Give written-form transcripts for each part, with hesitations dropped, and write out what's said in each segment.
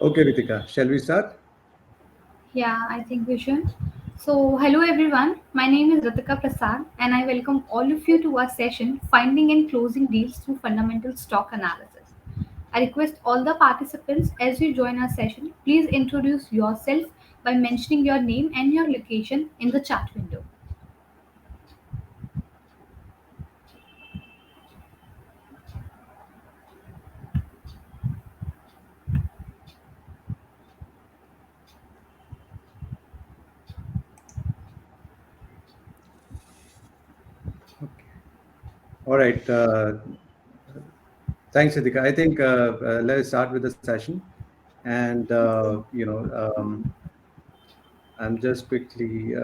Okay, Ritika, shall we start? Yeah, I think we should. So, hello everyone. My name is Ritika Prasad, and I welcome all of you to our session Finding and Closing Deals Through Fundamental Stock Analysis. I request all the participants as you join our session, please introduce yourself by mentioning your name and your location in the chat window. Okay. All right. Thanks, Ritika. I think let's start with the session. And, I'm just quickly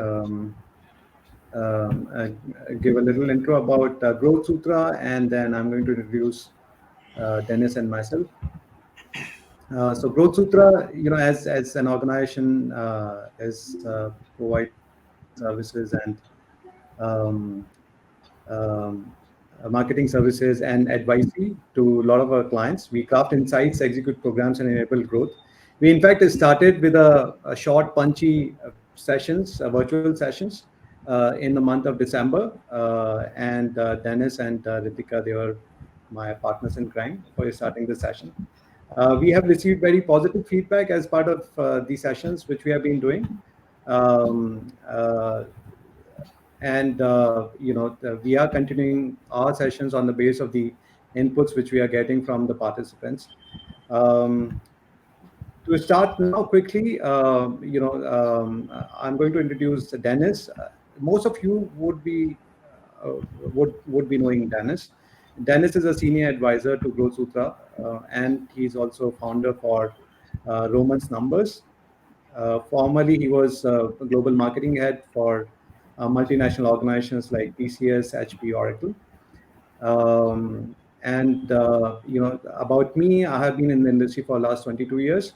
give a little intro about Growth Sutra, and then I'm going to introduce Dennis and myself. So Growth Sutra, as an organization, is provide services and um, um, marketing services and advisory to a lot of our clients. We craft insights, execute programs, and enable growth. We, in fact, started with a short, punchy sessions, virtual sessions, in the month of December. And Dennis and Ritika, they were my partners in crime for starting the session. We have received very positive feedback as part of these sessions, which we have been doing. Um, uh, and we are continuing our sessions on the base of the inputs which we are getting from the participants. um, to start now quickly, I'm going to introduce Dennis. Most of you would be knowing Dennis. Dennis is a senior advisor to Growth Sutra, and he's also founder for Romans Numbers. Formerly, he was a global marketing head for multinational organizations like TCS, HP, Oracle. And about me, I have been in the industry for the last 22 years.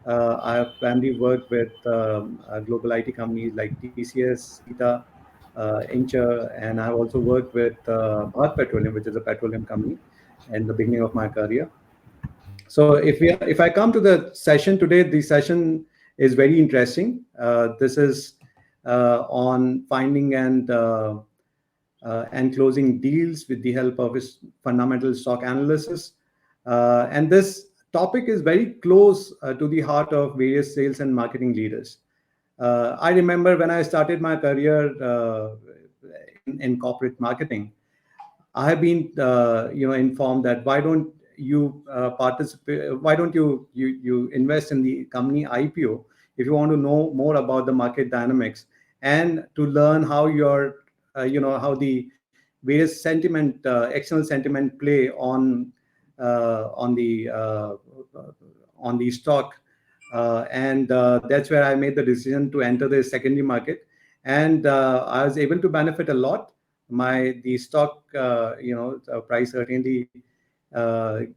I have primarily worked with global IT companies like TCS, Sita, Incher, and I've also worked with Bharat Petroleum, which is a petroleum company, in the beginning of my career. So if I come to the session today, the session is very interesting. This is on finding and closing deals with the help of his fundamental stock analysis. And this topic is very close to the heart of various sales and marketing leaders. I remember when I started my career in corporate marketing, I have been, informed that why don't you participate? Why don't you invest in the company IPO if you want to know more about the market dynamics and to learn how how the various external sentiment play uh, on the uh, on the stock, and that's where I made the decision to enter the secondary market, and I was able to benefit a lot. My the stock price certainly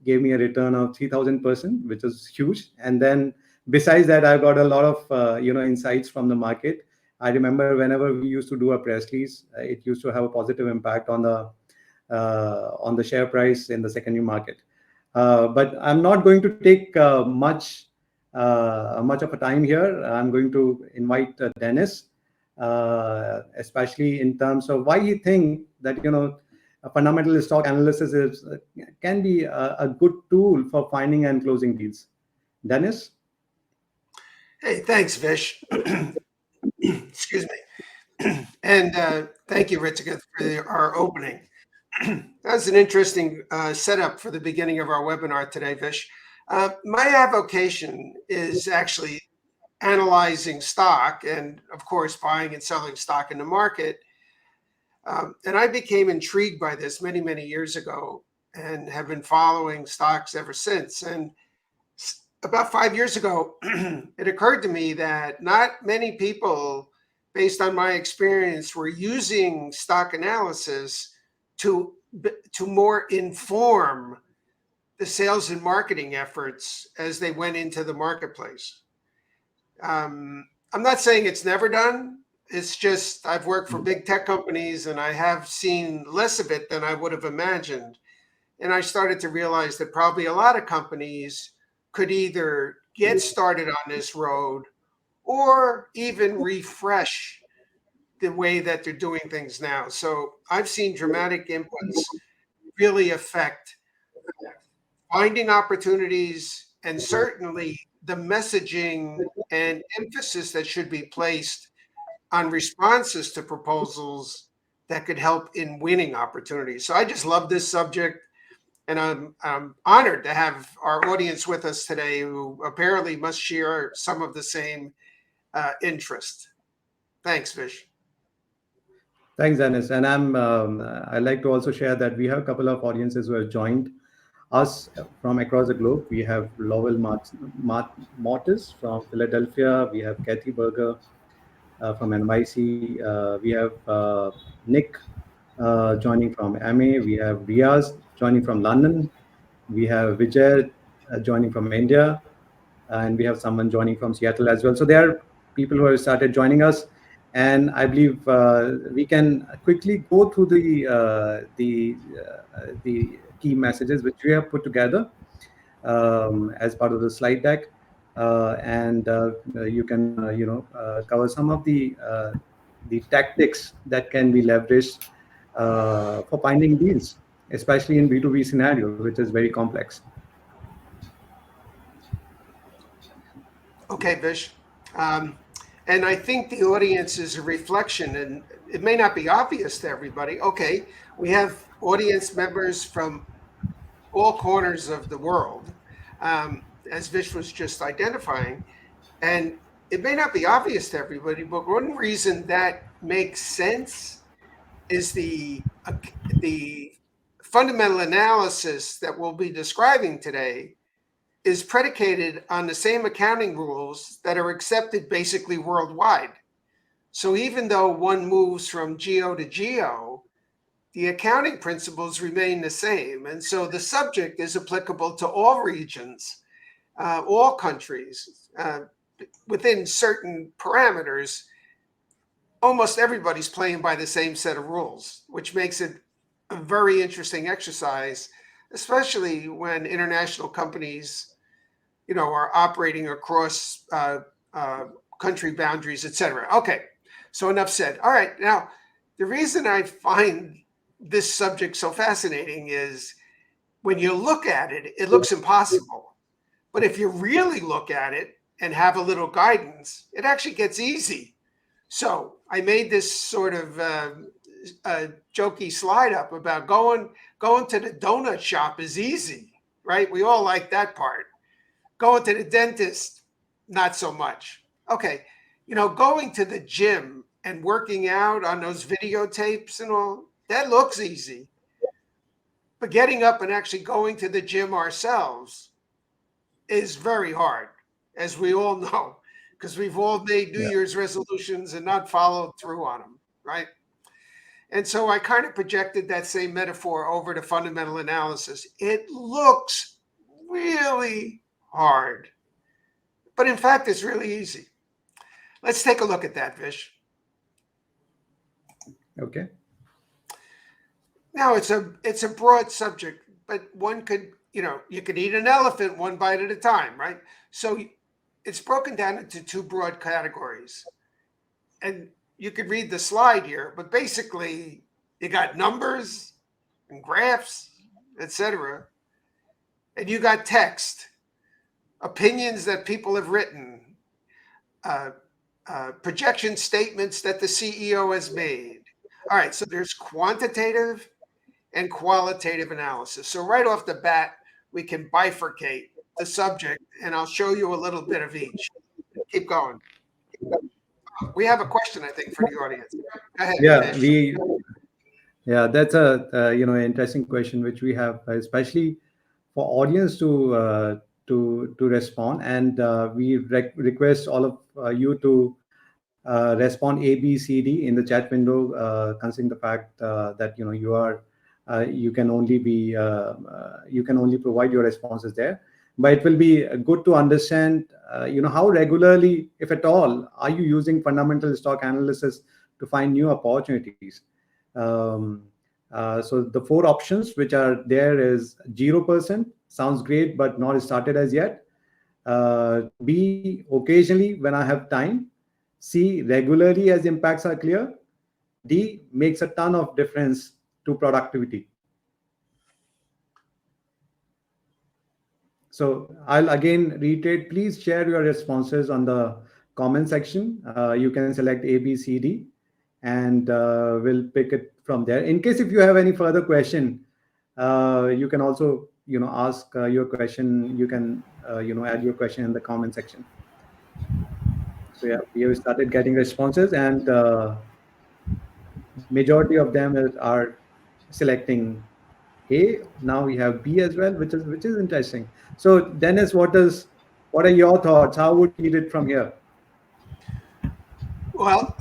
gave me a return of 3,000%, which is huge. And then besides that, I got a lot of insights from the market. I remember whenever we used to do a press release, it used to have a positive impact on the share price in the secondary market. But I'm not going to take much of a time here. I'm going to invite Dennis, especially in terms of why he think that a fundamental stock analysis can be a good tool for finding and closing deals. Dennis. Hey, thanks, Vish. Excuse me. And thank you, Ritika, for our opening. That's an interesting setup for the beginning of our webinar today, Vish. My avocation is actually analyzing stock and, of course, buying and selling stock in the market. And I became intrigued by this many, many years ago and have been following stocks ever since. And about 5 years ago, it occurred to me that not many people, based on my experience, were using stock analysis to more inform the sales and marketing efforts as they went into the marketplace. I'm not saying it's never done. It's just I've worked for big tech companies and I have seen less of it than I would have imagined. And I started to realize that probably a lot of companies could either get started on this road or even refresh the way that they're doing things now. So I've seen dramatic inputs really affect finding opportunities and certainly the messaging and emphasis that should be placed on responses to proposals that could help in winning opportunities. So I just love this subject, and I'm honored to have our audience with us today who apparently must share some of the same interest. Thanks, Vish. Thanks, Dennis. And I'd like to also share that we have a couple of audiences who have joined us from across the globe. We have Lowell Mortis from Philadelphia. We have Kathy Berger from NYC. We have Nick joining from MA. We have Riaz joining from London. We have Vijay joining from India. And we have someone joining from Seattle as well. So there are people who have started joining us. And I believe we can quickly go through the key messages which we have put together as part of the slide deck, and you can cover some of the tactics that can be leveraged for finding deals, especially in B2B scenario, which is very complex. Okay, Vish. And I think the audience is a reflection, and it may not be obvious to everybody. Okay, we have audience members from all corners of the world, as Vish was just identifying. And it may not be obvious to everybody, but one reason that makes sense is the fundamental analysis that we'll be describing today is predicated on the same accounting rules that are accepted basically worldwide. So even though one moves from geo to geo, the accounting principles remain the same. And so the subject is applicable to all regions, all countries, within certain parameters. Almost everybody's playing by the same set of rules, which makes it a very interesting exercise, especially when international companies are operating across country boundaries, et cetera. Okay, so enough said. All right, now, the reason I find this subject so fascinating is when you look at it, it looks impossible. But if you really look at it and have a little guidance, it actually gets easy. So I made this sort of jokey slide up about going to the donut shop is easy, right? We all like that part. Going to the dentist, not so much. Okay, going to the gym and working out on those videotapes and all, that looks easy. But getting up and actually going to the gym ourselves is very hard, as we all know, because we've all made New Year's resolutions and not followed through on them, right? And so I kind of projected that same metaphor over to fundamental analysis. It looks really hard, but in fact, it's really easy. Let's take a look at that, Vish. Okay. Now it's a broad subject, but one could, you could eat an elephant one bite at a time, right? So it's broken down into two broad categories. And you could read the slide here, but basically you got numbers and graphs, etc. And you got text, opinions that people have written, projection statements that the CEO has made. All right, so there's quantitative and qualitative analysis. So right off the bat, we can bifurcate the subject, and I'll show you a little bit of each. Keep going. We have a question, I think, for the audience. Go ahead. That's a interesting question which we have, especially for audience to respond, and we request all of you to respond A, B, C, D in the chat window, considering the fact that you can only provide your responses there. But it will be good to understand, how regularly, if at all, are you using fundamental stock analysis to find new opportunities? So the four options which are there is 0%, sounds great, but not started as yet. B, occasionally when I have time. C, regularly as impacts are clear. D, makes a ton of difference to productivity. So I'll again reiterate, please share your responses on the comment section. You can select A, B, C, D, and we'll pick it from there. In case if you have any further question, you can also, ask your question. You can, add your question in the comment section. So yeah, we have started getting responses, and majority of them are selecting A. Now we have B as well, which is interesting. So Dennis, what are your thoughts? How would you read it from here? Well,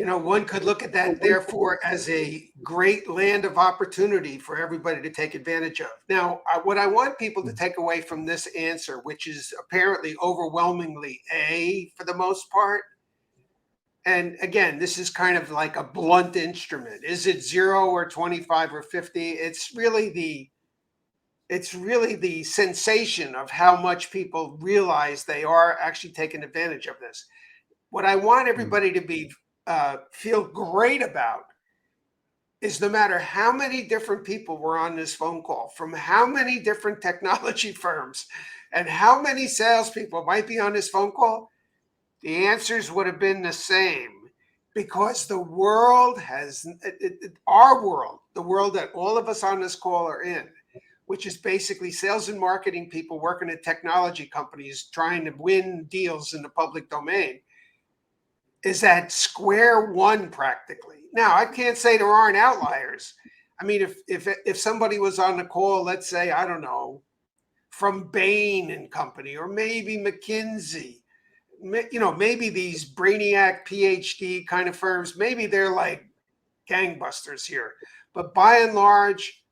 one could look at that, therefore, as a great land of opportunity for everybody to take advantage of. Now, what I want people to take away from this answer, which is apparently overwhelmingly A for the most part, and again, this is kind of like a blunt instrument. Is it 0 or 25 or 50? It's really the sensation of how much people realize they are actually taking advantage of this. What I want everybody to be feel great about is no matter how many different people were on this phone call, from how many different technology firms and how many salespeople might be on this phone call, the answers would have been the same, because the world has, our world, the world that all of us on this call are in, which is basically sales and marketing people working at technology companies trying to win deals in the public domain, is at square one practically. Now, I can't say there aren't outliers. I mean, if somebody was on the call, let's say, I don't know, from Bain and Company, or maybe McKinsey, maybe these brainiac PhD kind of firms, maybe they're like gangbusters here. But by and large,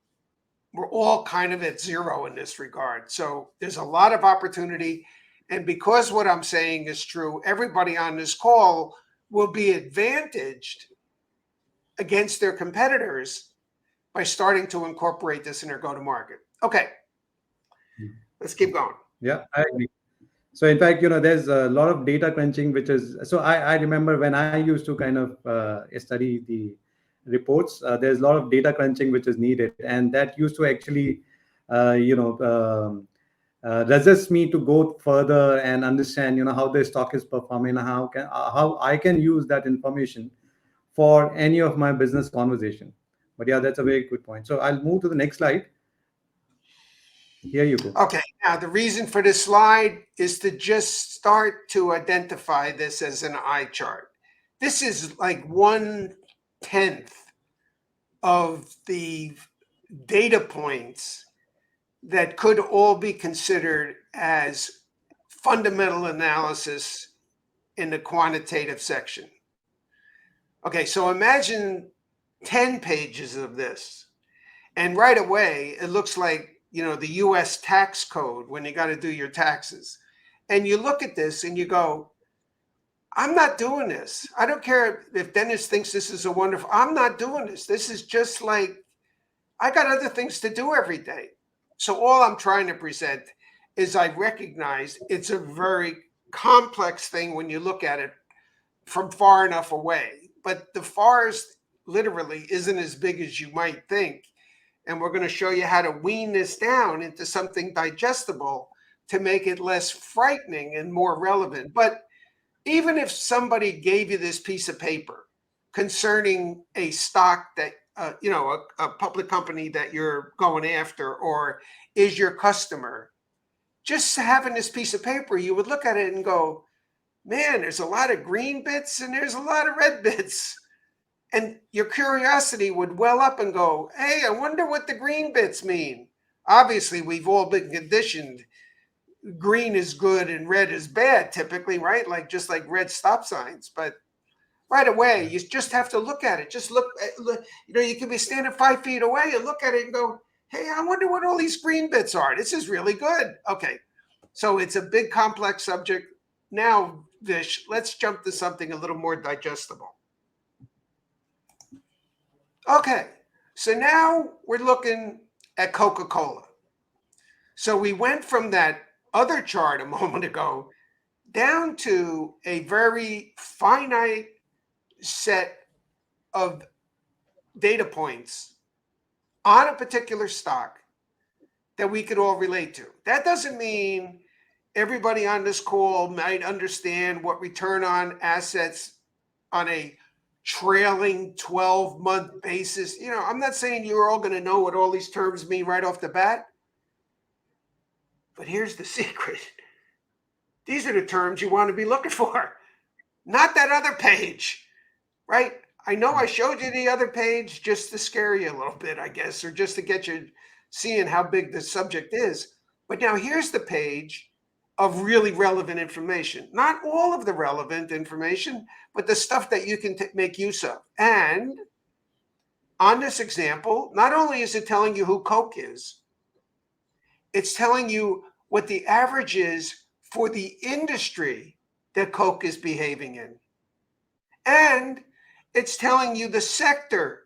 we're all kind of at zero in this regard. So there's a lot of opportunity. And because what I'm saying is true, everybody on this call will be advantaged against their competitors by starting to incorporate this in their go-to-market. Okay, let's keep going. Yeah, I agree. So in fact, there's a lot of data crunching, which is, so I remember when I used to kind of study the reports, there's a lot of data crunching which is needed. And that used to actually, resist me to go further and understand, how the stock is performing, how I can use that information for any of my business conversation. But yeah, that's a very good point. So I'll move to the next slide. Here you go. Okay, now the reason for this slide is to just start to identify this as an eye chart. This is like 1/10 of the data points that could all be considered as fundamental analysis in the quantitative section. Okay, so imagine 10 pages of this. And right away, it looks like, the US tax code when you got to do your taxes. And you look at this and you go, I'm not doing this. I don't care if Dennis thinks this is a wonderful, I'm not doing this. This is just like, I got other things to do every day. So all I'm trying to present is I recognize it's a very complex thing when you look at it from far enough away. But the forest literally isn't as big as you might think. And we're going to show you how to wean this down into something digestible to make it less frightening and more relevant. But even if somebody gave you this piece of paper concerning a stock that, a public company that you're going after or is your customer, just having this piece of paper, you would look at it and go, man, there's a lot of green bits and there's a lot of red bits. And your curiosity would well up and go, hey, I wonder what the green bits mean. Obviously, we've all been conditioned. Green is good and red is bad, typically, right? Just like red stop signs. But right away, you just have to look at it. Just look, you can be standing 5 feet away and look at it and go, hey, I wonder what all these green bits are. This is really good. Okay, so it's a big, complex subject. Now, Vish, let's jump to something a little more digestible. Okay, so now we're looking at Coca-Cola. So we went from that other chart a moment ago down to a very finite set of data points on a particular stock that we could all relate to. That doesn't mean everybody on this call might understand what return on assets on a trailing 12-month basis. I'm not saying you're all going to know what all these terms mean right off the bat. But here's the secret. These are the terms you want to be looking for, not that other page, right? I know I showed you the other page just to scare you a little bit, I guess, or just to get you seeing how big the subject is. But now here's the page of really relevant information. Not all of the relevant information, but the stuff that you can make use of. And on this example, not only is it telling you who Coke is, it's telling you what the average is for the industry that Coke is behaving in. And it's telling you the sector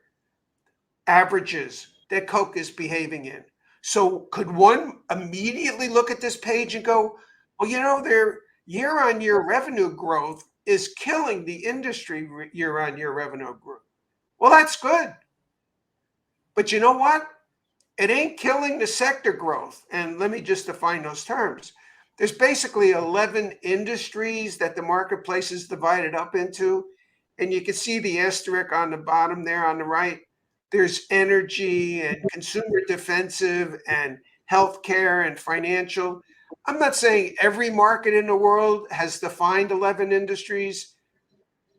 averages that Coke is behaving in. So could one immediately look at this page and go, well, their year-on-year revenue growth is killing the industry year-on-year revenue growth. Well, that's good. But you know what? It ain't killing the sector growth. And let me just define those terms. There's basically 11 industries that the marketplace is divided up into. And you can see the asterisk on the bottom there on the right. There's energy and consumer defensive and healthcare and financial. I'm not saying every market in the world has defined 11 industries,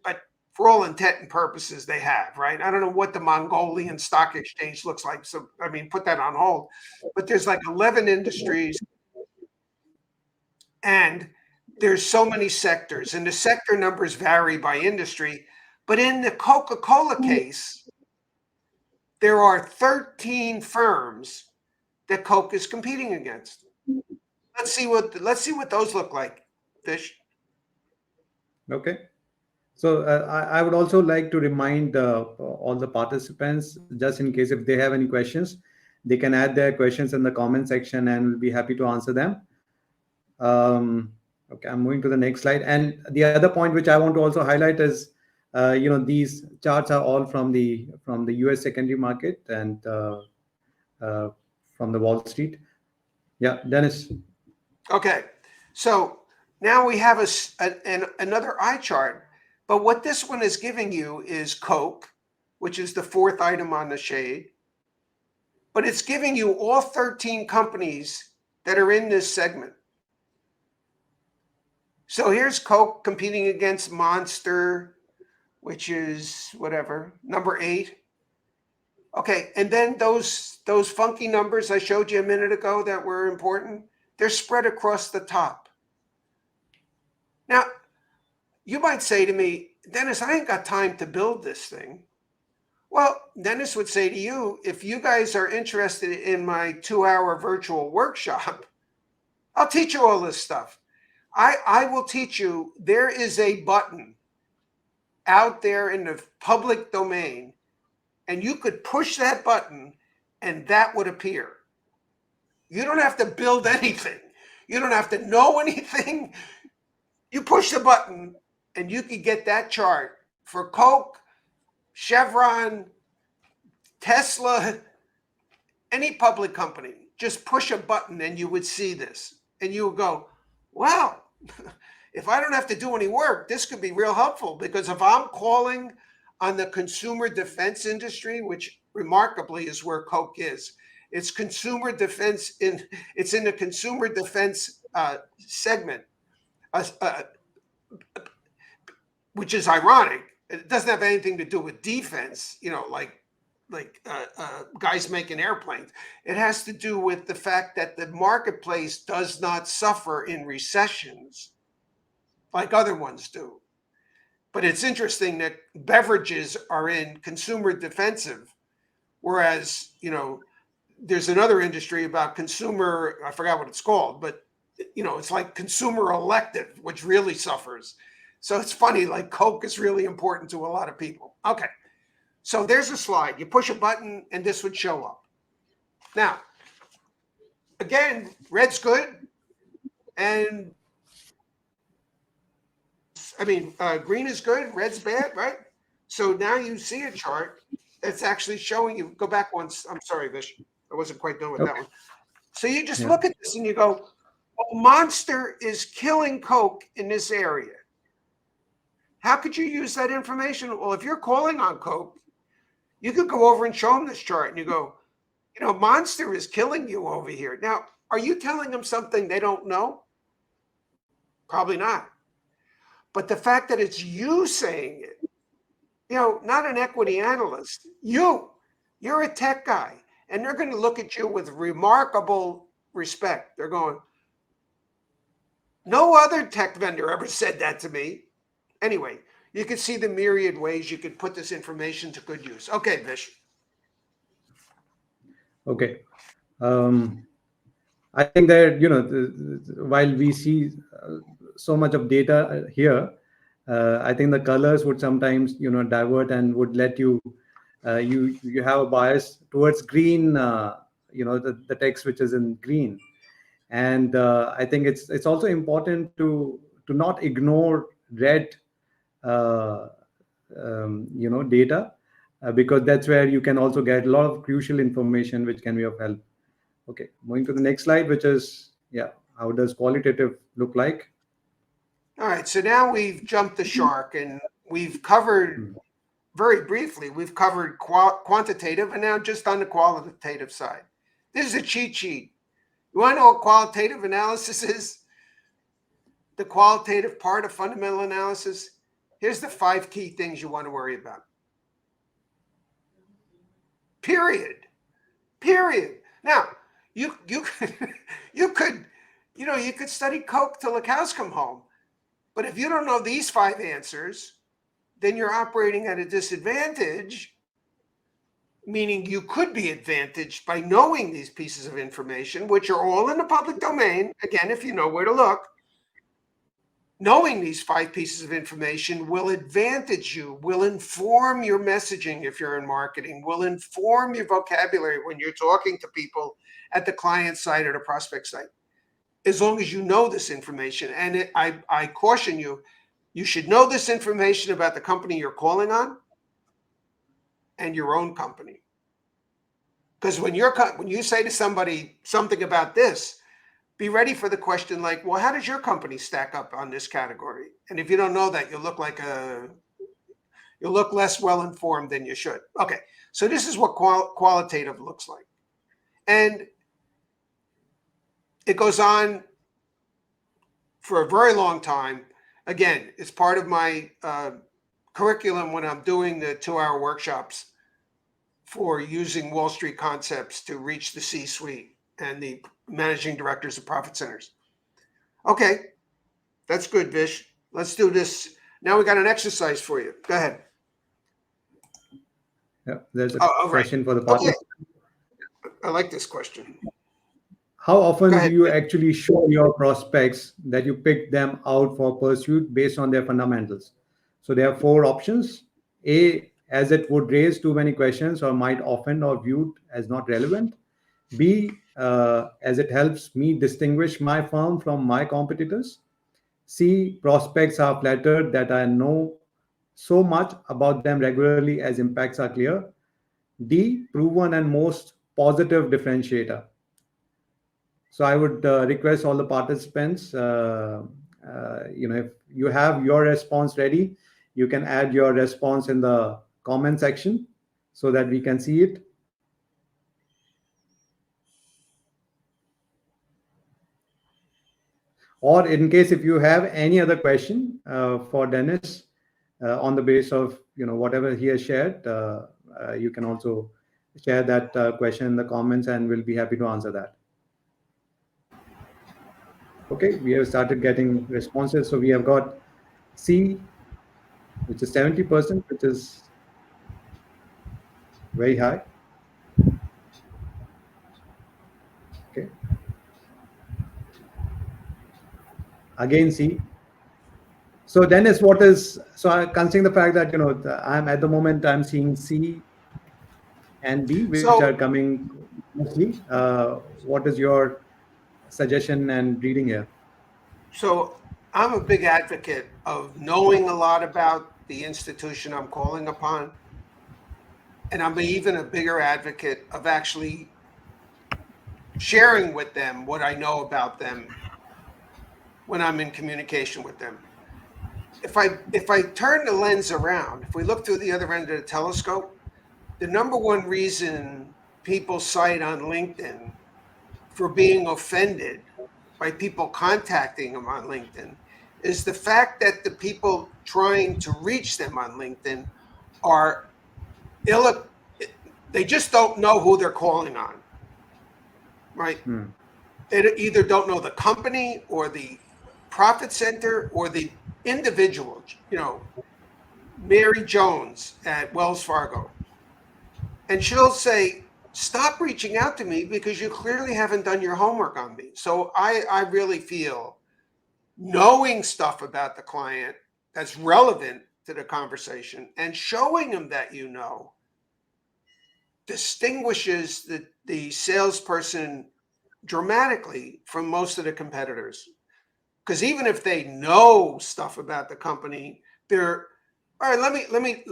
but for all intent and purposes, they have, right? I don't know what the Mongolian stock exchange looks like. So, put that on hold. But there's like 11 industries. And there's so many sectors, and the sector numbers vary by industry. But in the Coca-Cola case, there are 13 firms that Coke is competing against. Let's see what those look like, Fish. Okay. So I would also like to remind all the participants, just in case if they have any questions, they can add their questions in the comment section and we'll be happy to answer them. Okay, I'm moving to the next slide. And the other point which I want to also highlight is, these charts are all from the US secondary market and from the Wall Street. Yeah, Dennis. Okay, so now we have another eye chart, but what this one is giving you is Coke, which is the fourth item on the shade, but it's giving you all 13 companies that are in this segment. So here's Coke competing against Monster, which is whatever, number 8. Okay, and then those funky numbers I showed you a minute ago that were important, they're spread across the top. Now, you might say to me, Dennis, I ain't got time to build this thing. Well, Dennis would say to you, if you guys are interested in my 2-hour virtual workshop, I'll teach you all this stuff. I will teach you. There is a button out there in the public domain, and you could push that button and that would appear. You don't have to build anything. You don't have to know anything. You push the button and you can get that chart for Coke, Chevron, Tesla, any public company. Just push a button and you would see this. And you would go, wow, if I don't have to do any work, this could be real helpful, because if I'm calling on the consumer defense industry, which remarkably is where Coke is, it's consumer defense it's in the consumer defense segment, which is ironic. It doesn't have anything to do with defense, like guys making airplanes. It has to do with the fact that the marketplace does not suffer in recessions like other ones do. But it's interesting that beverages are in consumer defensive, whereas, there's another industry about consumer, I forgot what it's called, but, it's like consumer elective, which really suffers. So it's funny, like Coke is really important to a lot of people. Okay. So there's a slide. You push a button and this would show up. Now, again, red's good. And I mean, green is good, red's bad, right? So now you see a chart that's actually showing you. Go back once. I'm sorry, Vish. I wasn't quite done with that one. So you just look at this and you go, oh, Monster is killing Coke in this area. How could you use that information? Well, if you're calling on Coke, you could go over and show them this chart and you go, you know, Monster is killing you over here. Now, are you telling them something they don't know? Probably not. But the fact that it's you saying it, you know, not an equity analyst, you're a tech guy, and they're going to look at you with remarkable respect. They're going, no other tech vendor ever said that to me. Anyway, you can see the myriad ways you could put this information to good use. Okay, Vish. Okay. I think that, you know, while we see so much of data here, I think the colors would sometimes, you know, divert and would let you, you have a bias towards green, you know, the text which is in green. And I think it's also important to not ignore red, you know, data, because that's where you can also get a lot of crucial information which can be of help. Okay, moving to the next slide, which is, how does qualitative look like? All right, so now we've jumped the shark and we've covered very briefly, we've covered quantitative and now just on the qualitative side. This is a cheat sheet. You want to know what qualitative analysis is? The qualitative part of fundamental analysis. Here's the 5 key things you want to worry about. Period. Now, you could you know, you could study Coke till the cows come home. But if you don't know these 5 answers, then you're operating at a disadvantage, meaning you could be advantaged by knowing these pieces of information, which are all in the public domain. Again, if you know where to look, knowing these 5 pieces of information will advantage you, will inform your messaging if you're in marketing, will inform your vocabulary when you're talking to people at the client side or the prospect side, as long as you know this information. And I caution you, you should know this information about the company you're calling on and your own company. Because when you say to somebody something about this, be ready for the question like, well, how does your company stack up on this category? And if you don't know that, you'll look less well informed than you should. Okay, so this is what qualitative looks like. And it goes on for a very long time. Again, it's part of my curriculum when I'm doing the 2-hour workshops for using Wall Street concepts to reach the C-suite and the managing directors of profit centers. Okay, that's good, Vish. Let's do this. Now we got an exercise for you. Go ahead. Yeah, there's a question for the participant. Okay. I like this question. How often do you actually show your prospects that you pick them out for pursuit based on their fundamentals? So there are 4 options. A, as it would raise too many questions or might offend or viewed as not relevant. B, as it helps me distinguish my firm from my competitors. C, prospects are flattered that I know so much about them regularly as impacts are clear. D, proven and most positive differentiator. So I would request all the participants, you know, if you have your response ready, you can add your response in the comment section so that we can see it. Or in case if you have any other question for Dennis on the base of, you know, whatever he has shared, you can also share that question in the comments and we'll be happy to answer that. Okay, we have started getting responses. So we have got C, which is 70%, which is very high. Okay. Again, C. So Dennis, considering the fact that, you know, I'm at the moment, I'm seeing C and D, which are coming mostly. What is your suggestion and reading here? So I'm a big advocate of knowing a lot about the institution I'm calling upon. And I'm even a bigger advocate of actually sharing with them what I know about them when I'm in communication with them. If I turn the lens around, if we look through the other end of the telescope, the number one reason people cite on LinkedIn for being offended by people contacting them on LinkedIn is the fact that the people trying to reach them on LinkedIn are ill. They just don't know who they're calling on, right? They either don't know the company or the profit center or the individual, Mary Jones at Wells Fargo. And she'll say, stop reaching out to me because you clearly haven't done your homework on me. So I really feel knowing stuff about the client that's relevant to the conversation and showing them that you know distinguishes the salesperson dramatically from most of the competitors. Because even if they know stuff about the company, they're all right. Let me.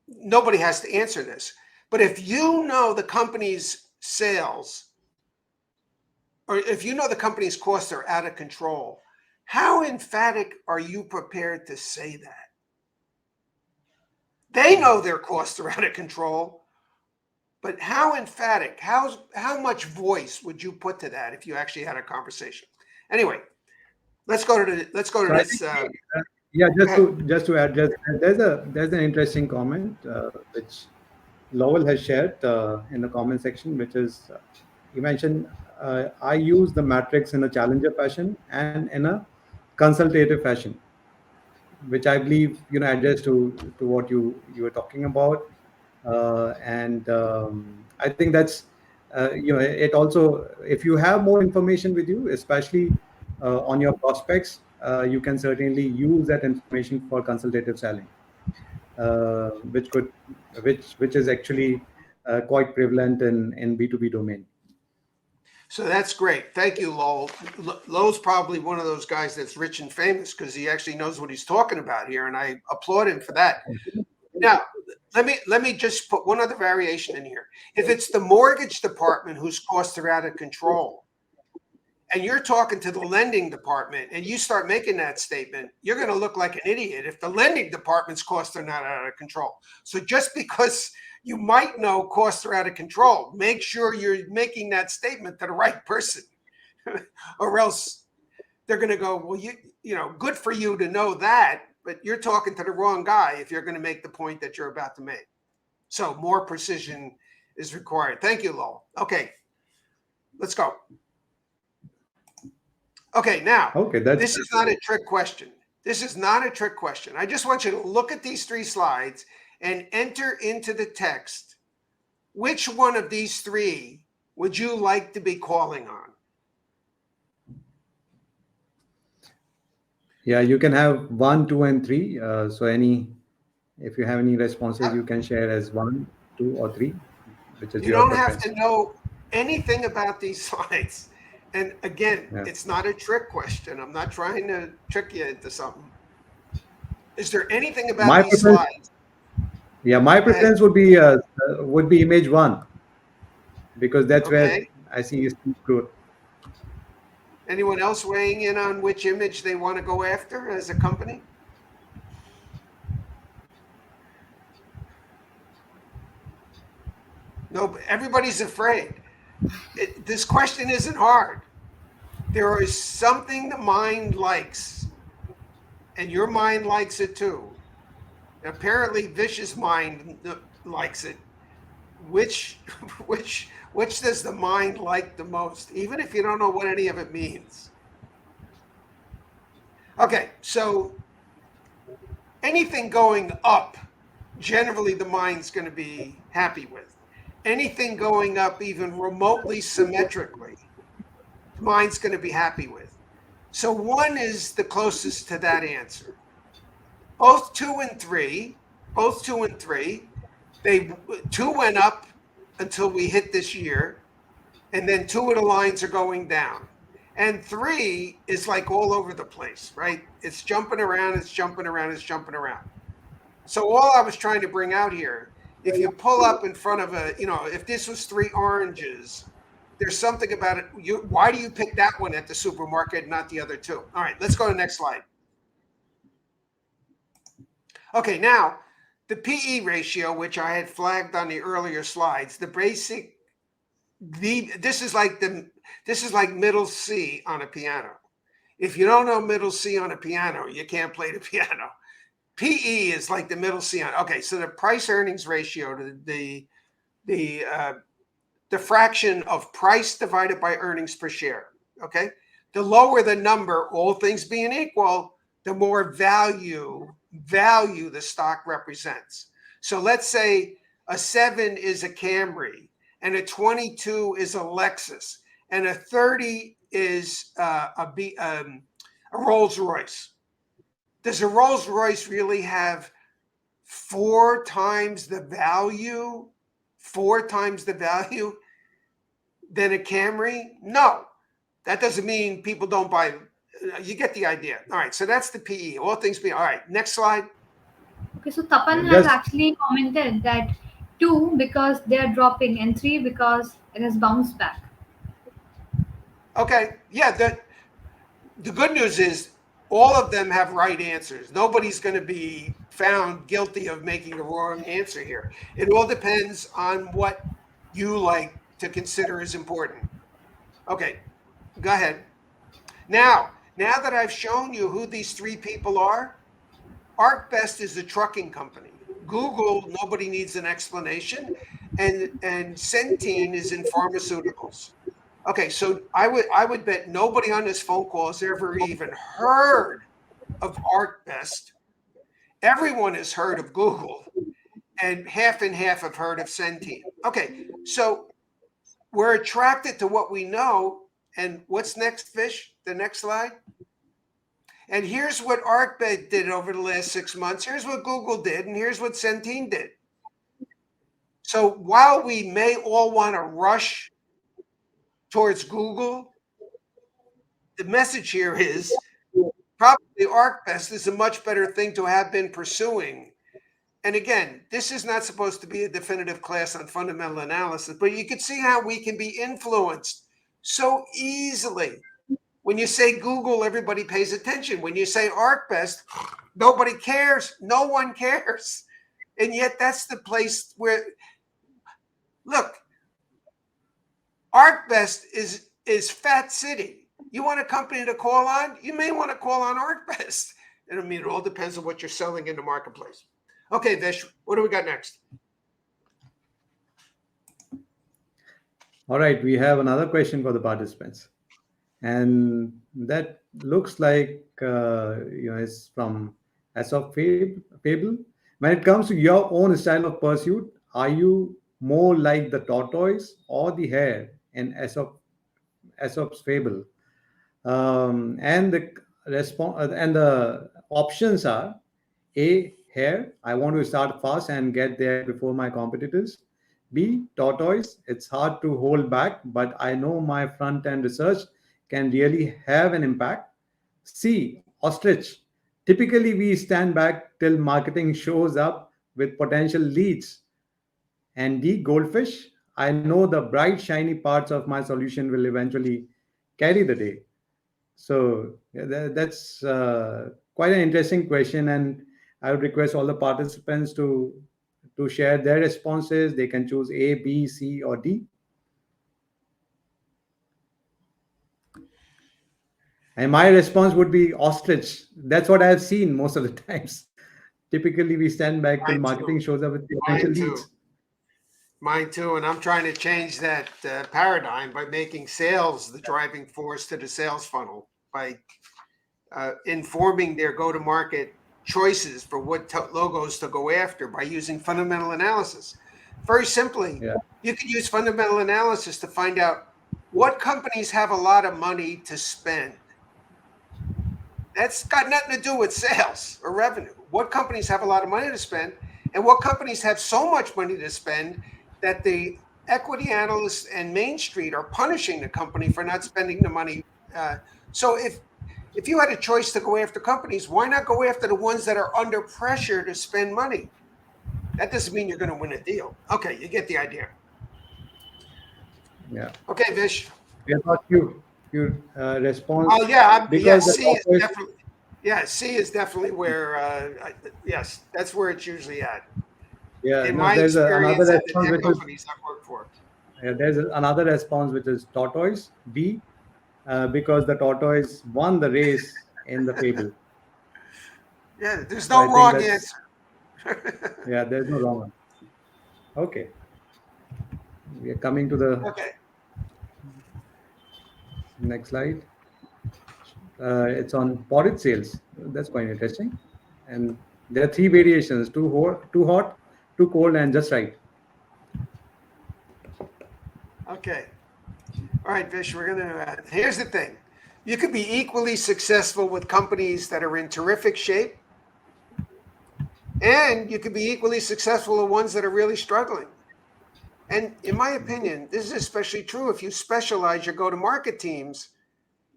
Nobody has to answer this, but if you know the company's sales, or if you know the company's costs are out of control, how emphatic are you prepared to say that? They know their costs are out of control, but how emphatic, how much voice would you put to that if you actually had a conversation? Anyway, let's go to this. Yeah, just to add, there's an interesting comment which Lowell has shared in the comment section, which is he mentioned I use the matrix in a challenger fashion and in a consultative fashion, which I believe adjusts to what you were talking about, and I think that's it also, if you have more information with you, especially on your prospects, you can certainly use that information for consultative selling, which could which is actually quite prevalent in B2B domain. So that's great. Thank you, Lowell. Lowell's probably one of those guys that's rich and famous because he actually knows what he's talking about here, and I applaud him for that. Now, let me just put one other variation in here. If it's the mortgage department whose costs are out of control, and you're talking to the lending department and you start making that statement, you're going to look like an idiot if the lending department's costs are not out of control. So just because you might know costs are out of control, make sure you're making that statement to the right person, or else they're going to go, well, good for you to know that, but you're talking to the wrong guy if you're going to make the point that you're about to make. So more precision is required. Thank you, Lowell. Okay, let's go. Okay, now, this is not a trick question. This is not a trick question. I just want you to look at these 3 slides and enter into the text which one of these 3 would you like to be calling on? Yeah, you can have 1, 2, and 3. So if you have any responses, you can share as 1, 2, or 3, which is you don't have to know anything about these slides. And again, It's not a trick question. I'm not trying to trick you into something. Is there anything about these slides? Yeah, my preference would be image 1, because that's where I see growth. Anyone else weighing in on which image they want to go after as a company? No, everybody's afraid. This question isn't hard. There is something the mind likes, and your mind likes it too. Apparently, Vish's mind likes it. Which does the mind like the most, even if you don't know what any of it means? Okay, so anything going up, generally the mind's going to be happy with. Anything going up even remotely symmetrically, the mind's going to be happy with. So 1 is the closest to that answer. Both 2 and 3, 2 went up until we hit this year, and then 2 of the lines are going down. And 3 is like all over the place, right? It's jumping around, it's jumping around, it's jumping around. So all I was trying to bring out here, if you pull up in front of if this was 3 oranges, there's something about it. Why do you pick that one at the supermarket and not the other 2? All right, let's go to the next slide. Okay, now the PE ratio, which I had flagged on the earlier slides, this is like middle C on a piano. If you don't know middle C on a piano, you can't play the piano. PE is like the middle C on. Okay, so the price earnings ratio, the fraction of price divided by earnings per share. Okay, the lower the number, all things being equal, the more value the stock represents. So let's say a 7 is a Camry, and a 22 is a Lexus, and a 30 is a Rolls Royce. Does a Rolls Royce really have 4 times the value than a Camry? No, that doesn't mean people don't buy. You get the idea. All right, so that's the PE. All things being all right. Next slide. Okay, so Tapan has actually commented that 2 because they are dropping and 3 because it has bounced back. Okay, yeah. The good news is all of them have right answers. Nobody's going to be found guilty of making a wrong answer here. It all depends on what you like to consider as important. Okay, go ahead. Now that I've shown you who these 3 people are, ArcBest is a trucking company. Google, nobody needs an explanation, and Centene is in pharmaceuticals. Okay, so I would bet nobody on this phone call has ever even heard of ArcBest. Everyone has heard of Google, and half and half have heard of Centene. Okay, so we're attracted to what we know. And what's next, Fish? The next slide. And here's what ArcBest did over the last 6 months. Here's what Google did, and here's what Centene did. So while we may all want to rush towards Google, the message here is probably ArcBest is a much better thing to have been pursuing. And again, this is not supposed to be a definitive class on fundamental analysis, but you can see how we can be influenced so easily. When you say Google, everybody pays attention. When you say ArcBest, nobody cares. No one cares. And yet that's the place where, look, ArcBest is Fat City. You want a company to call on? You may want to call on ArcBest. And I mean, it all depends on what you're selling in the marketplace. Okay, Vish, what do we got next? All right, we have another question for the participants. And that looks like it's from Aesop Fable. When it comes to your own style of pursuit, are you more like the tortoise or the hare in Aesop's Fable? And the options are: A, hare, I want to start fast and get there before my competitors. B, tortoise, it's hard to hold back, but I know my front-end research can really have an impact. C, ostrich, typically we stand back till marketing shows up with potential leads. And D, goldfish, I know the bright shiny parts of my solution will eventually carry the day. So that's quite an interesting question, and I would request all the participants to share their responses. They can choose A, B, C, or D. And my response would be ostrich. That's what I've seen most of the times. Typically, we stand back till marketing shows up with potential leads. Mine too. And I'm trying to change that paradigm by making sales the driving force to the sales funnel, by informing their go-to-market choices for what logos to go after by using fundamental analysis. Very simply, you can use fundamental analysis to find out what companies have a lot of money to spend. That's got nothing to do with sales or revenue. What companies have a lot of money to spend, and what companies have so much money to spend that the equity analysts and Main Street are punishing the company for not spending the money So if you had a choice to go after companies, why not go after the ones that are under pressure to spend money? That doesn't mean you're going to win a deal. Okay, you get the idea. Yeah. Okay, Vish. We have got few response. Yeah, because C is the definitely. Yeah, C is definitely where. Yes, that's where it's usually at. yeah, In no, my there's experience another at the response tech which is companies I've worked for. there's another response which is tortoise B, because the tortoise won the race in the fable. Yeah, there's So I no think wrong that's answer. yeah, there's no wrong one. Okay, we are coming to the Okay. next slide. It's on porridge sales. That's quite interesting. And there are three variations: too hot, too cold, and just right. Okay. All right, Vish, we're going to. Here's the thing: you could be equally successful with companies that are in terrific shape, and you could be equally successful with ones that are really struggling. And in my opinion, this is especially true if you specialize your go-to-market teams,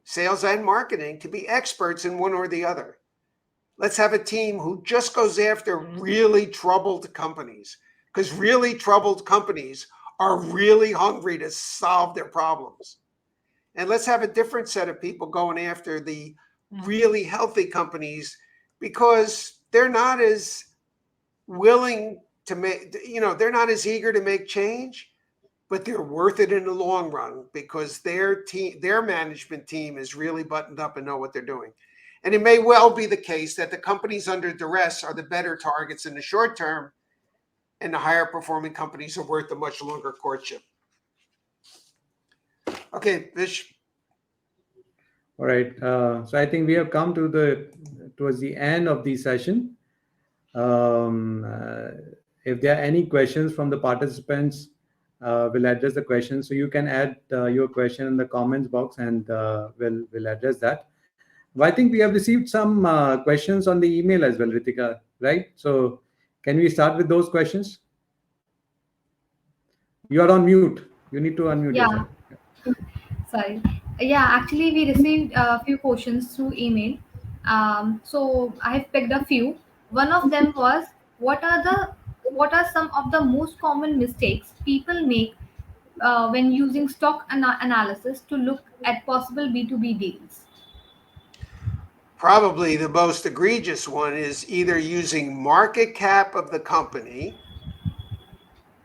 sales and marketing, to be experts in one or the other. Let's have a team who just goes after really troubled companies, because really troubled companies are really hungry to solve their problems. And let's have a different set of people going after the really healthy companies, because they're not as willing to make, they're not as eager to make change, but they're worth it in the long run because their management team is really buttoned up and know what they're doing. And it may well be the case that the companies under duress are the better targets in the short term, and the higher performing companies are worth a much longer courtship. Okay, Vish. All right. So I think we have come towards the end of the session. If there are any questions from the participants, we'll address the questions. So you can add your question in the comments box, and we'll address that. Well, I think we have received some questions on the email as well, Ritika, right? So can we start with those questions? You are on mute. You need to unmute Yeah, yourself. sorry. Yeah, actually, we received a few questions through email. So I have picked a few. One of them was, what are the what are some of the most common mistakes people make when using stock analysis to look at possible B2B deals? Probably the most egregious one is either using market cap of the company.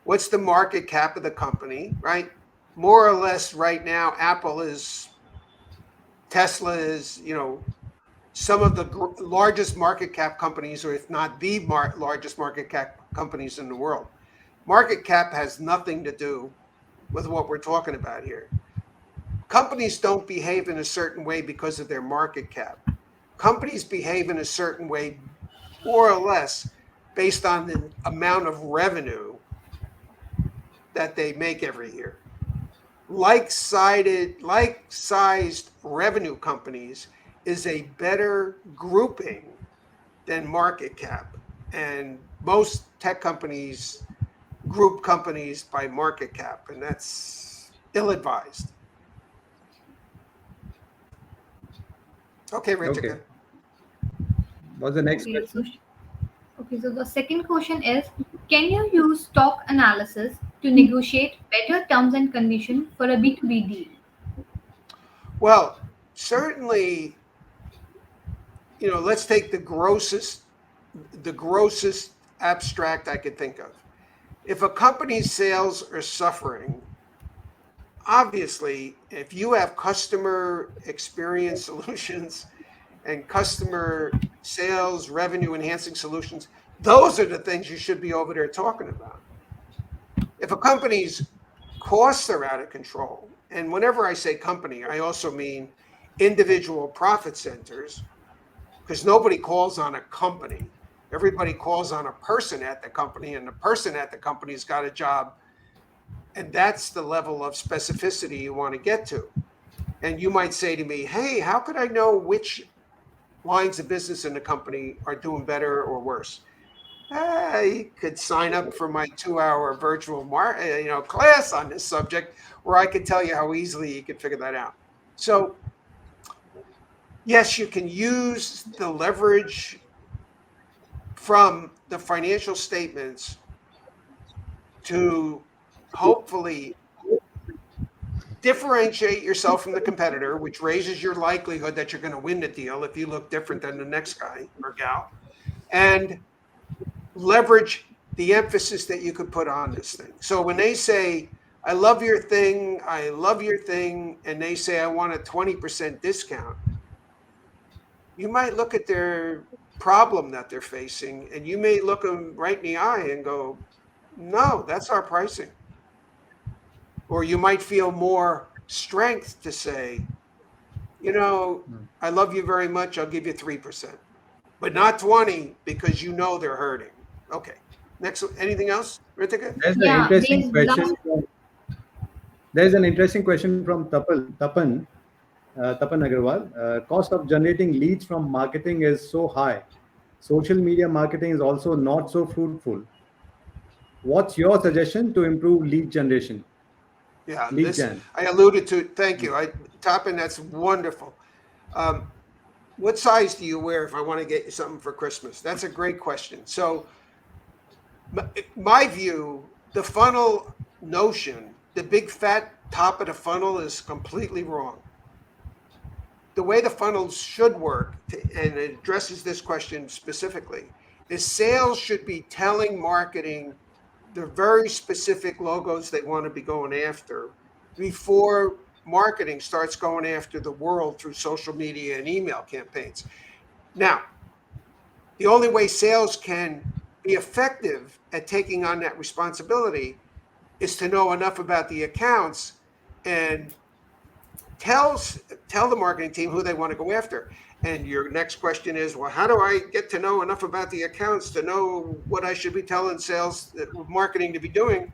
What's the market cap of the company, right? More or less right now, Tesla is, some of the largest market cap companies, or if not the largest market cap companies in the world. Market cap has nothing to do with what we're talking about here. Companies don't behave in a certain way because of their market cap. Companies behave in a certain way, more or less, based on the amount of revenue that they make every year. Like-sized revenue companies is a better grouping than market cap. And most tech companies group companies by market cap, and that's ill-advised. Okay, Ritika. Okay. What's the next Okay, question? so the second question is, can you use stock analysis to negotiate better terms and conditions for a B2B deal? Well, certainly, let's take the grossest abstract I could think of. If a company's sales are suffering, obviously, if you have customer experience solutions and customer sales revenue enhancing solutions, those are the things you should be over there talking about. If a company's costs are out of control, and whenever I say company, I also mean individual profit centers, because nobody calls on a company. Everybody calls on a person at the company, and the person at the company's got a job. And that's the level of specificity you want to get to. And you might say to me, hey, how could I know which lines of business in the company are doing better or worse? You could sign up for my 2-hour virtual class on this subject, where I could tell you how easily you could figure that out. So yes, you can use the leverage from the financial statements to hopefully differentiate yourself from the competitor, which raises your likelihood that you're going to win the deal if you look different than the next guy or gal, and leverage the emphasis that you could put on this thing. So when they say, I love your thing, and they say, I want a 20% discount, you might look at their problem that they're facing and you may look them right in the eye and go, no, that's our pricing. Or you might feel more strength to say, I love you very much. I'll give you 3%, but not 20 because they're hurting. Okay. Next, anything else, Ritika? There's an Yeah, interesting there's question. last. There's an interesting question from Tapan Agarwal. Cost of generating leads from marketing is so high. Social media marketing is also not so fruitful. What's your suggestion to improve lead generation? Yeah, Lead this gen. I alluded to. Thank you. Toppin, that's wonderful. What size do you wear if I want to get you something for Christmas? That's a great question. So, my view, the funnel notion, the big fat top of the funnel is completely wrong. The way the funnel should work, and it addresses this question specifically, is sales should be telling marketing the very specific logos they want to be going after before marketing starts going after the world through social media and email campaigns. Now, the only way sales can be effective at taking on that responsibility is to know enough about the accounts and tell the marketing team who they want to go after. And your next question is, well, how do I get to know enough about the accounts to know what I should be telling sales marketing to be doing?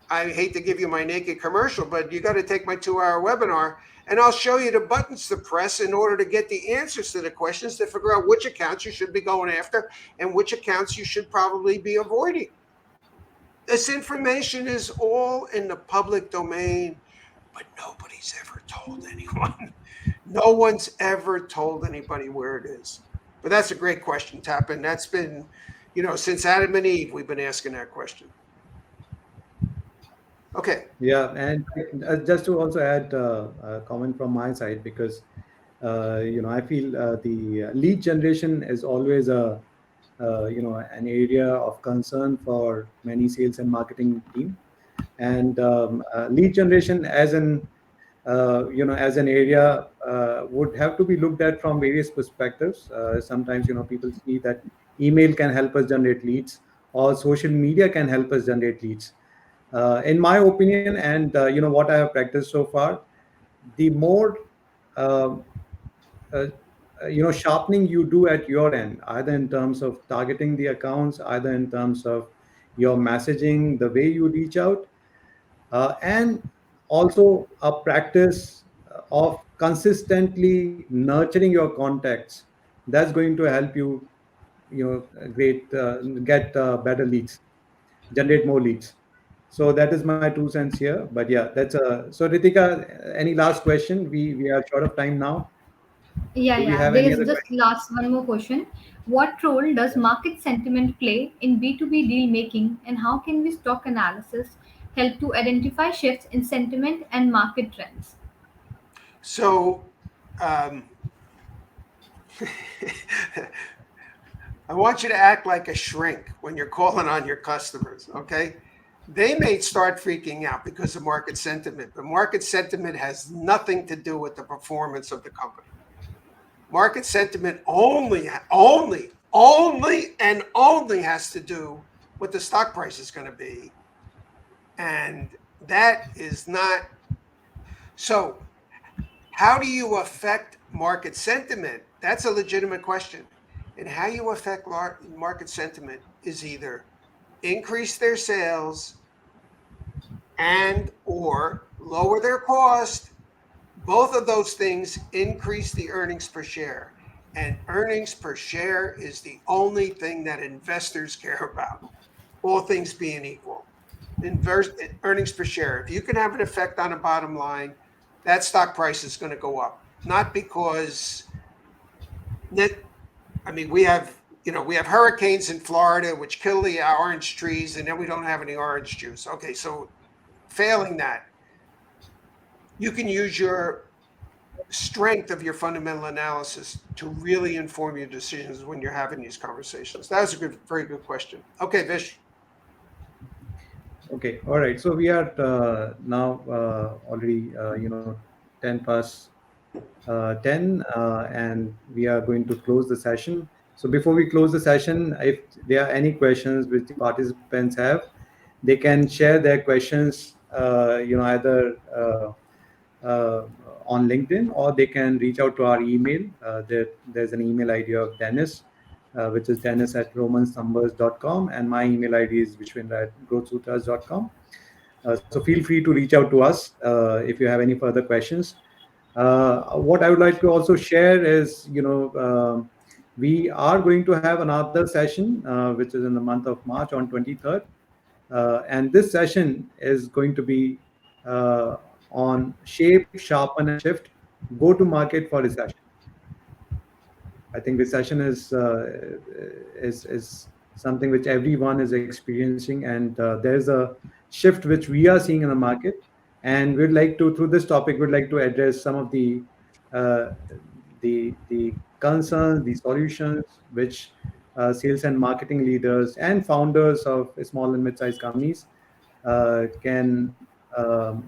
I hate to give you my naked commercial, but you got to take my 2-hour webinar and I'll show you the buttons to press in order to get the answers to the questions to figure out which accounts you should be going after and which accounts you should probably be avoiding. This information is all in the public domain, but nobody's ever told anyone. No one's ever told anybody where it is. But that's a great question, Tappan. That's been, since Adam and Eve, we've been asking that question. Okay. Yeah, and just to also add a comment from my side, because I feel the lead generation is always an area of concern for many sales and marketing team, and lead generation as an as an area would have to be looked at from various perspectives. Sometimes people see that email can help us generate leads, or social media can help us generate leads. In my opinion, and what I have practiced so far, the more uh, sharpening you do at your end, either in terms of targeting the accounts, either in terms of your messaging, the way you reach out, and also a practice of consistently nurturing your contacts. That's going to help you, great get better leads, generate more leads. So that is my 2 cents here. But yeah, that's so Ritika, any last question? We are short of time now. Yeah, Do we yeah. have any There's other just question? last one more question. What role does market sentiment play in B2B deal making, and how can we stock analysis help to identify shifts in sentiment and market trends? So I want you to act like a shrink when you're calling on your customers, okay? They may start freaking out because of market sentiment, but market sentiment has nothing to do with the performance of the company. Market sentiment only, and only has to do what the stock price is going to be. And that is not. So, how do you affect market sentiment? That's a legitimate question. And how you affect market sentiment is either increase their sales and or lower their cost. Both of those things increase the earnings per share. And earnings per share is the only thing that investors care about, all things being equal. Earnings per share. If you can have an effect on the bottom line, that stock price is going to go up. Not because that, I mean, we have hurricanes in Florida which kill the orange trees, and then we don't have any orange juice. Okay, so failing that, you can use your strength of your fundamental analysis to really inform your decisions when you're having these conversations. That was a very good question. Okay, Vish. Okay, all right. So we are now already 10 past 10, and we are going to close the session. So before we close the session, if there are any questions which the participants have, they can share their questions, either uh, on LinkedIn, or they can reach out to our email. There's an email ID of Dennis, which is dennis@romansnumbers.com, and my email ID is vishwendra@growthsutras.com. So feel free to reach out to us if you have any further questions. What I would like to also share is, we are going to have another session, which is in the month of March on 23rd. And this session is going to be on shape, sharpen, and shift, go to market for recession. I think recession is something which everyone is experiencing, and there's a shift which we are seeing in the market. And we'd like to, through this topic, we'd like to address some of uh, the concerns, the solutions which sales and marketing leaders and founders of small and mid-sized companies can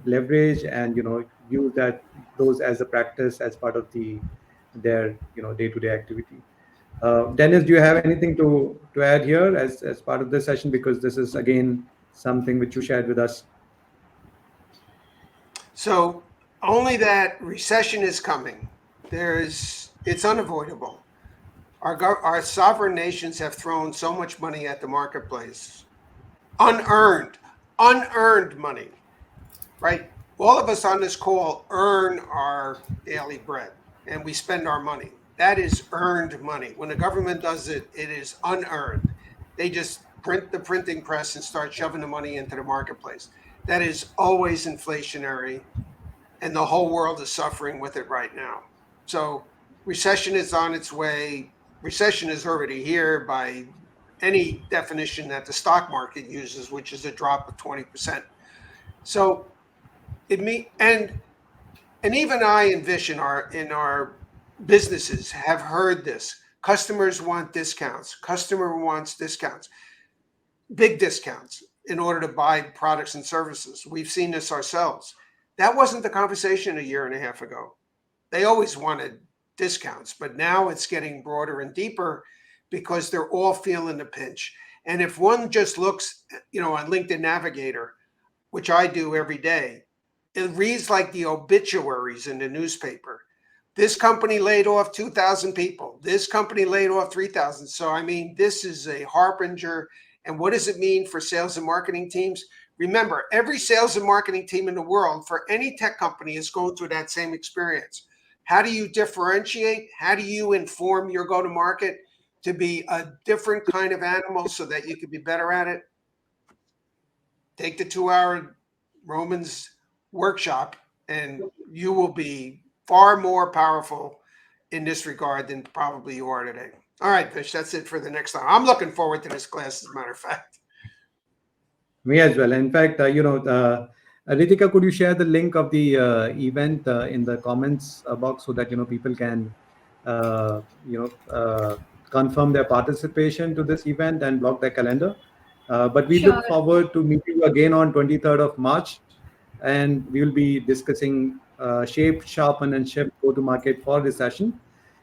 leverage, and use those as a practice as part of their day-to-day activity. Dennis, do you have anything to add here as part of this session? Because this is again something which you shared with us. So only that recession is coming. It's unavoidable. Our sovereign nations have thrown so much money at the marketplace, unearned money, right? All of us on this call earn our daily bread, and we spend our money. That is earned money. When the government does it, it is unearned. They just print the printing press and start shoving the money into the marketplace. That is always inflationary, and the whole world is suffering with it right now. So recession is on its way. Recession is already here by any definition that the stock market uses, which is a drop of 20%. So and even I and Vish in our businesses have heard this. Customers want discounts. Customer wants discounts, big discounts, in order to buy products and services. We've seen this ourselves. That wasn't the conversation a year and a half ago. They always wanted discounts, but now it's getting broader and deeper because they're all feeling the pinch. And if one just looks, on LinkedIn Navigator, which I do every day, it reads like the obituaries in the newspaper. This company laid off 2,000 people. This company laid off 3,000. So, I mean, this is a harbinger. And what does it mean for sales and marketing teams? Remember, every sales and marketing team in the world for any tech company is going through that same experience. How do you differentiate? How do you inform your go-to-market to be a different kind of animal so that you can be better at it? Take the 2-hour Romans workshop, and you will be far more powerful in this regard than probably you are today. All right, Vish, that's it for the next time. I'm looking forward to this class, as a matter of fact. Me as well. In fact, Ritika, could you share the link of the event in the comments box so that people can confirm their participation to this event and block their calendar? But we look forward to meeting you again on 23rd of March, and we will be discussing shape, sharpen, and shift go-to-market for this session.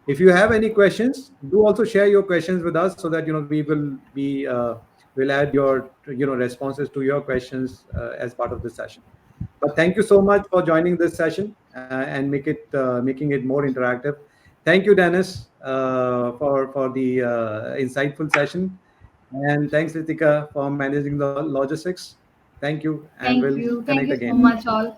If you have any questions, do also share your questions with us so that we will be we'll add your responses to your questions as part of this session. But thank you so much for joining this session and making it more interactive. Thank you, Dennis, for the insightful session, and thanks, Ritika, for managing the logistics. Thank you, and we'll connect again. Thank you so much, all.